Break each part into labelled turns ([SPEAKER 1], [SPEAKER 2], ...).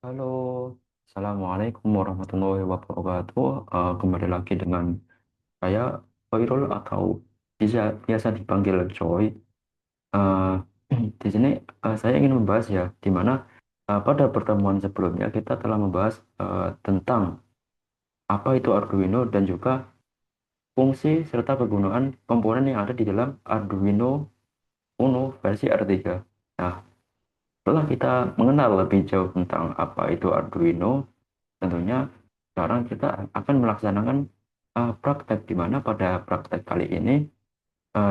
[SPEAKER 1] Halo, Assalamualaikum warahmatullahi wabarakatuh. Kembali lagi dengan saya, Khairul atau bisa biasa dipanggil Joy. Eh, di sini saya ingin membahas ya, di mana pada pertemuan sebelumnya kita telah membahas tentang apa itu Arduino dan juga fungsi serta kegunaan komponen yang ada di dalam Arduino Uno versi R3. Nah, setelah kita mengenal lebih jauh tentang apa itu Arduino, tentunya sekarang kita akan melaksanakan praktek di mana pada praktek kali ini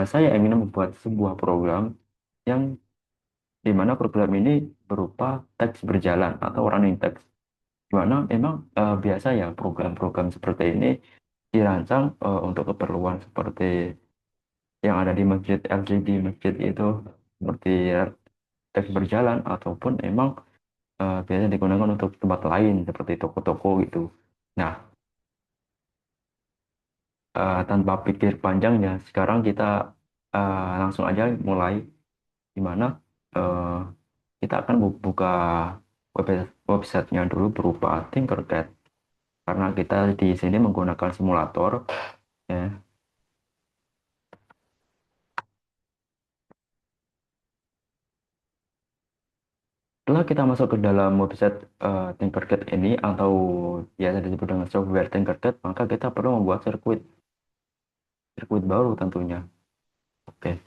[SPEAKER 1] saya ingin membuat sebuah program yang di mana program ini berupa teks berjalan atau running text. Di mana memang biasa ya program-program seperti ini dirancang untuk keperluan seperti yang ada di masjid LCD masjid itu seperti teks berjalan ataupun memang biasanya digunakan untuk tempat lain seperti toko-toko gitu. Nah, tanpa pikir panjang ya, sekarang kita langsung aja mulai, di mana eh, kita akan buka websitenya dulu berupa Tinkercad, karena kita di sini menggunakan simulator ya. Setelah kita masuk ke dalam website Tinkercad ini atau biasa disebut dengan software Tinkercad, maka kita perlu membuat sirkuit sirkuit baru tentunya. Oke,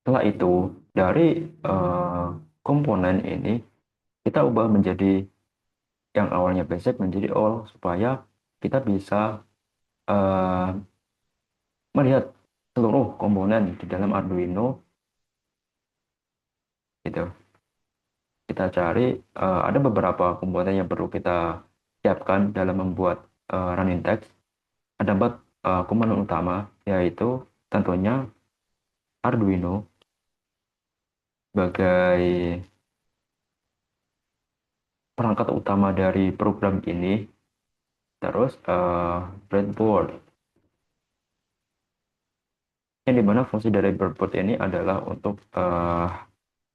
[SPEAKER 1] setelah itu dari eh, komponen ini kita ubah menjadi yang awalnya basic menjadi all, supaya kita bisa eh, melihat seluruh komponen di dalam Arduino gitu. Kita cari ada beberapa komponen yang perlu kita siapkan dalam membuat running text. Ada empat komponen utama, yaitu tentunya Arduino sebagai perangkat utama dari program ini, terus breadboard, yang dimana fungsi dari breadboard ini adalah untuk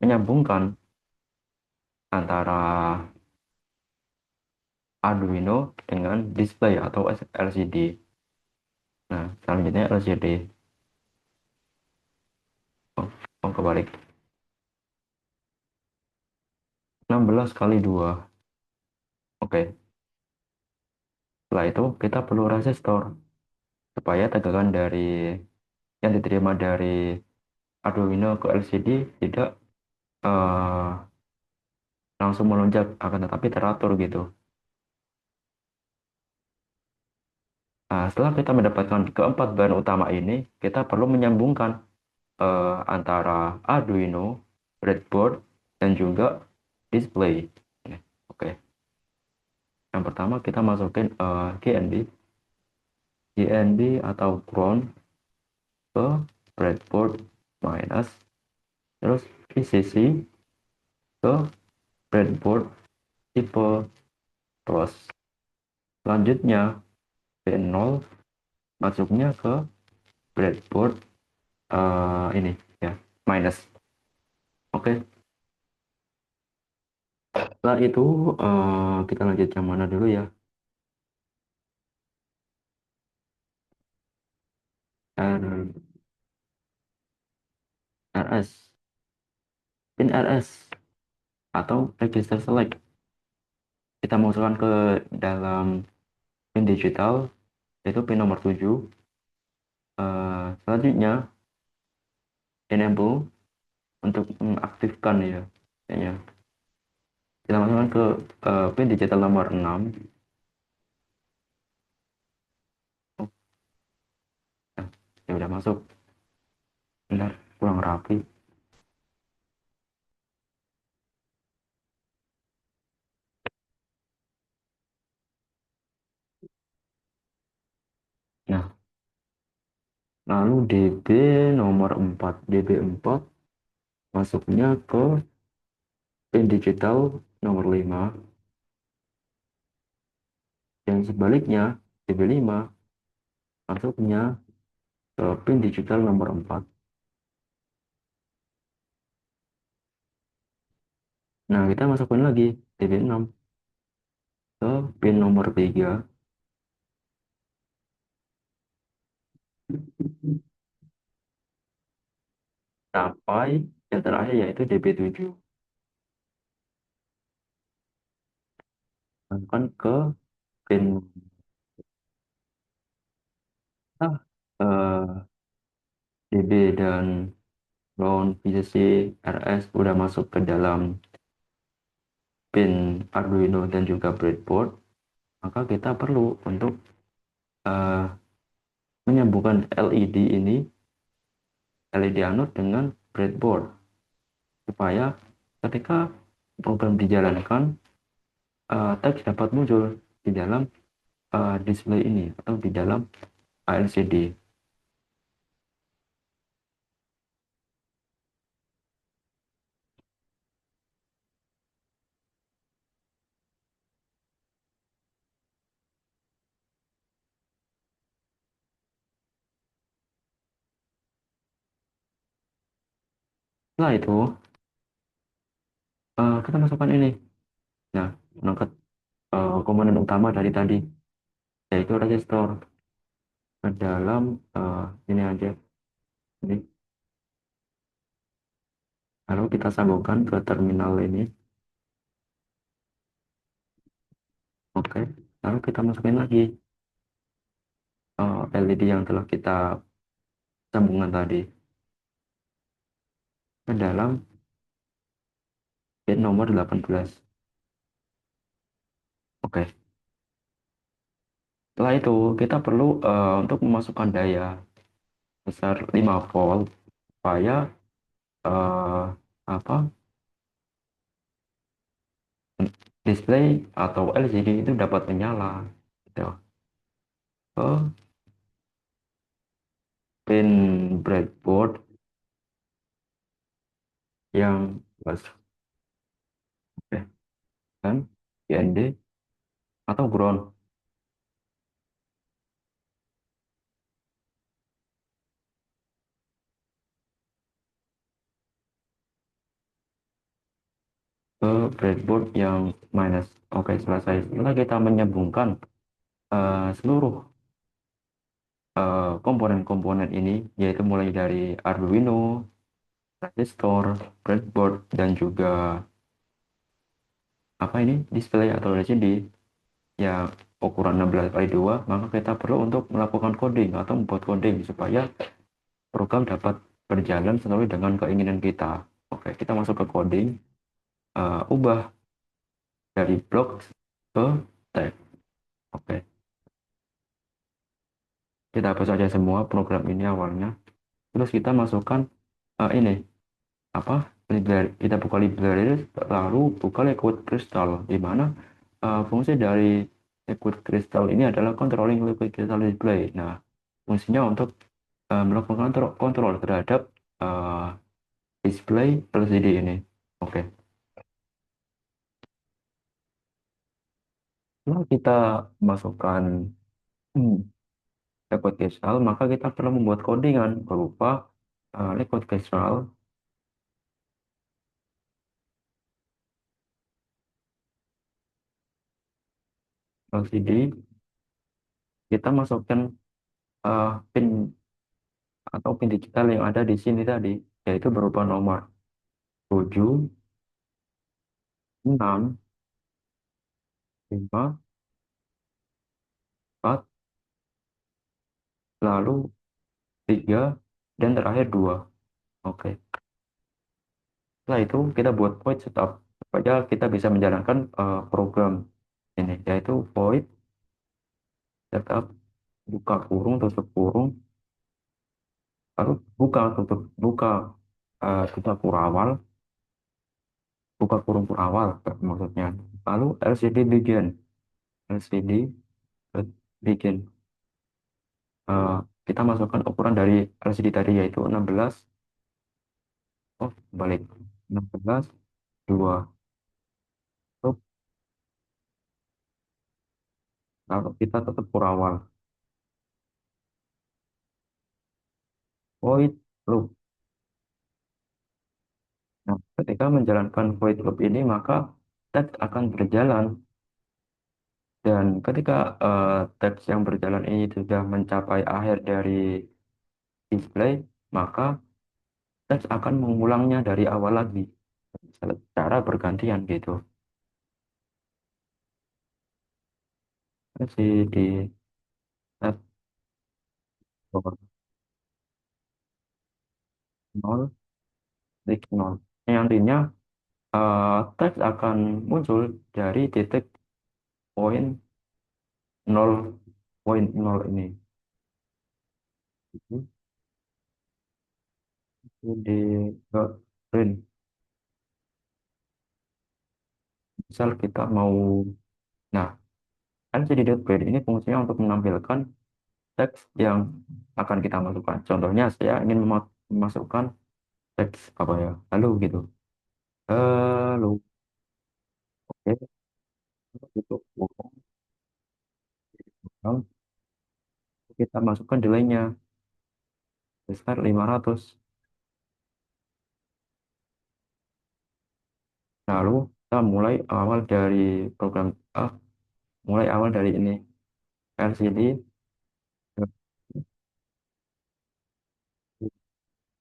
[SPEAKER 1] menyambungkan antara Arduino dengan display atau LCD. Nah, selanjutnya LCD. Oh, oh, kebalik. 16 kali 2. Oke. Setelah itu kita perlu resistor supaya tegangan dari yang diterima dari Arduino ke LCD tidak eh, langsung melonjak, akan tetapi teratur gitu. Nah, setelah kita mendapatkan keempat bahan utama ini, kita perlu menyambungkan antara Arduino, breadboard, dan juga display. Oke. Yang pertama kita masukin GND, GND atau ground ke breadboard minus, terus VCC ke breadboard tipe plus. Selanjutnya P0 masuknya ke breadboard ini ya, minus. Oke. Setelah itu kita lanjut yang mana dulu ya? R, RS, pin RS atau register select. Kita masukkan ke dalam pin digital, yaitu pin nomor 7. Selanjutnya enable untuk mengaktifkan ya. Kayaknya. Kita masukkan ke pin digital nomor 6. Oh, ya, ya udah masuk. Bentar, kurang rapi. Nah, lalu DB nomor 4, DB4 masuknya ke pin digital nomor 5, dan sebaliknya DB5 masuknya ke pin digital nomor 4. Nah, kita masukin lagi DB6 ke pin nomor 3 sampai yang terakhir yaitu DB7. Masukkan ke pin ah, DB dan ground VCC RS udah masuk ke dalam pin Arduino dan juga breadboard, maka kita perlu untuk eh, menyambungkan LED anode dengan breadboard supaya ketika program dijalankan, teks dapat muncul di dalam display ini atau di dalam LCD. Setelah itu, kita masukkan ini. Nah, mengangkat komponen utama dari tadi, yaitu resistor ke dalam ini aja. Ini. Lalu kita sambungkan ke terminal ini. Oke. Lalu kita masukin lagi LED yang telah kita sambungkan tadi ke dalam pin nomor 18. Oke. Setelah itu, kita perlu untuk memasukkan daya besar 5 volt supaya eh, apa display atau LCD itu dapat menyala gitu. Ke pin breadboard yang plus dan GND atau ground ke breadboard yang minus. Oke, selesai. Setelah kita menyambungkan seluruh komponen-komponen ini, yaitu mulai dari Arduino, resistor, breadboard, dan juga apa ini display atau LCD yang ukuran 16 kali 2, maka kita perlu untuk melakukan coding atau membuat coding supaya program dapat berjalan sesuai dengan keinginan kita. Oke, kita masuk ke coding, ubah dari blok ke teks. Oke, kita hapus saja semua program ini awalnya. Terus kita masukkan ini apa? Library. Kita buka library, lalu buka liquid crystal, di mana fungsi dari liquid crystal ini adalah controlling liquid crystal display. Nah, fungsinya untuk melakukan kontrol terhadap uh, display LCD ini. Oke. Setelah kita masukkan hmm, liquid crystal, maka kita perlu membuat codingan berupa liquid crystal LCD. Kita masukkan pin atau pin digital yang ada di sini tadi, yaitu berupa nomor 7, 6, 5, 4, lalu 3, dan terakhir 2. Oke. Setelah itu kita buat void setup supaya kita bisa menjalankan program ini, yaitu void setup, buka kurung, tutup kurung, lalu buka kurawal, buka kurung kurawal maksudnya. Lalu LCD begin, LCD begin. Eh, kita masukkan ukuran dari LCD tadi yaitu 16, balik 16, 2. Lalu lalu kita tutup kurawal. void loop. Nah, ketika menjalankan void loop ini, maka teks akan berjalan. Dan ketika teks yang berjalan ini sudah mencapai akhir dari display, maka teks akan mengulangnya dari awal lagi, secara bergantian gitu. Masih di tab bawah nol, titik nol. Yang artinya teks akan muncul dari titik poin nol, poin nol ini. Itu di dot print. Misal kita mau, nah, kan jadi dot print ini fungsinya untuk menampilkan teks yang akan kita masukkan. Contohnya saya ingin memasukkan teks apa ya, lalu gitu. Lalu, oke, tutup kurung, kurang. Kita masukkan delaynya besar 500. Lalu kita mulai awal dari program, ah, mulai awal dari ini LCD.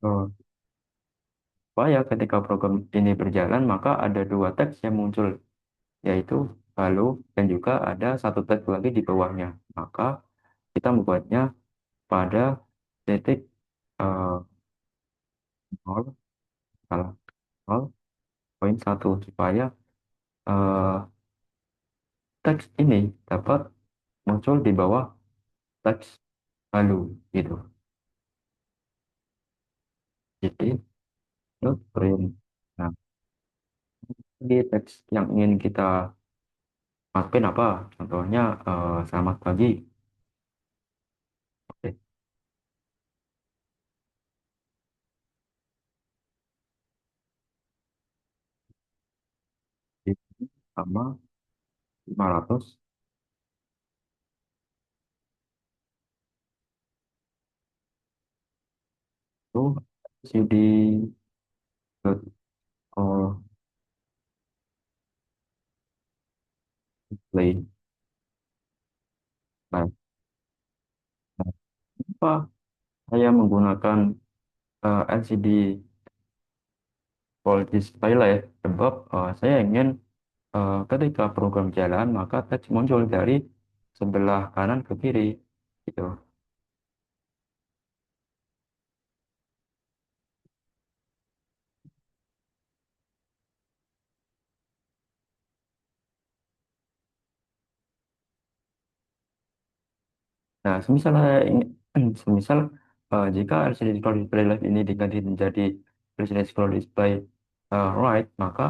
[SPEAKER 1] eh, Supaya ketika program ini berjalan, maka ada dua teks yang muncul, yaitu halo dan juga ada satu teks lagi di bawahnya. Maka kita membuatnya pada titik eh, nol, salah, 0,1 supaya eh, teks ini dapat muncul di bawah teks halo gitu. Jadi itu print. Nah, di teks yang ingin kita masukin apa? Contohnya selamat pagi. Oke, di sama 500 itu CD dot all play. Nah, apa saya menggunakan LCD Full Display lah ya? Sebab saya ingin ketika program jalan maka teks muncul dari sebelah kanan ke kiri gitu. Nah, semisal semisal jika LCD Scroll Display Left ini diganti menjadi LCD Scroll Display Right, maka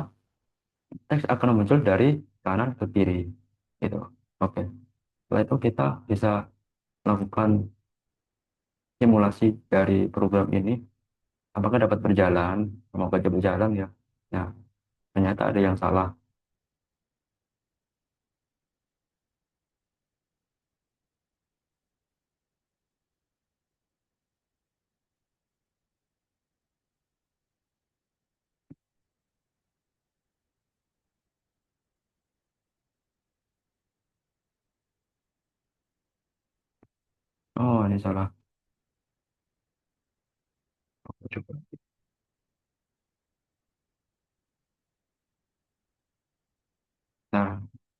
[SPEAKER 1] teks akan muncul dari kanan ke kiri gitu. Oke. Setelah itu kita bisa melakukan simulasi dari program ini, apakah dapat berjalan, semoga dia berjalan ya. Nah, ternyata ada yang salah. Oh, ini salah. Aku coba. Nah,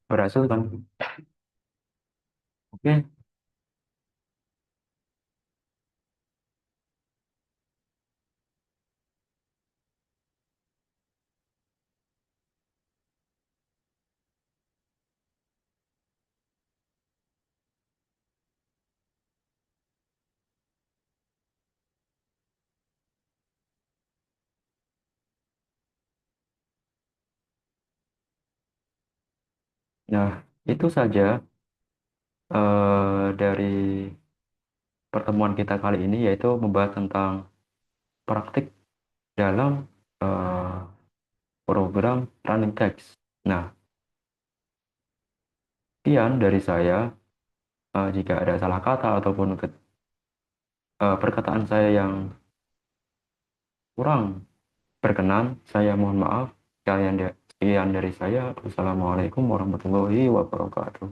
[SPEAKER 1] berhasil kan? Oke. Nah, itu saja dari pertemuan kita kali ini, yaitu membahas tentang praktik dalam eh, program running text. Nah, sekian dari saya. Jika ada salah kata ataupun perkataan saya yang kurang berkenan, saya mohon maaf. Sekian dari saya. Wassalamualaikum warahmatullahi wabarakatuh.